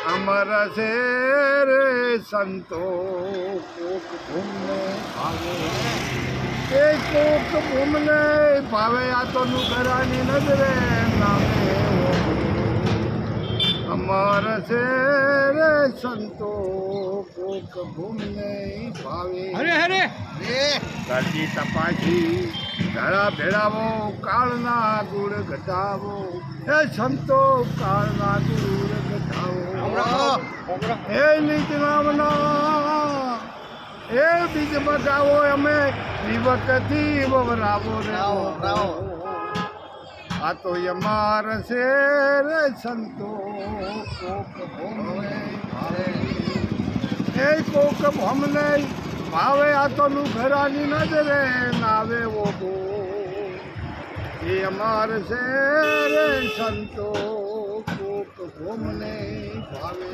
અમર છે રે સંતો કોક ભૂમને ભાવે એ કોક ભૂમને ભાવે આ તો નુકરાની નજરે નામે અમર છે રે સંતો કોક ભૂમને ભાવે હરે હરે ધરતી તપાસી ધરા ભેળાવો કાળના ગુણ ઘટાવો એ સંતો કાળના ગુણ ઘટાવો એ નીચ નામના એ બીજ બતાવો અમે વિવકથી વવરાવો રે આ તો અમાર છે રે સંતો કોક ભોમને ભાવે એ કોક ભોમને ભાવે આ તો ઘરાની નજરે નાવે ઓગો એ અમાર છે રે સંતો કોક ભોમને ભાવે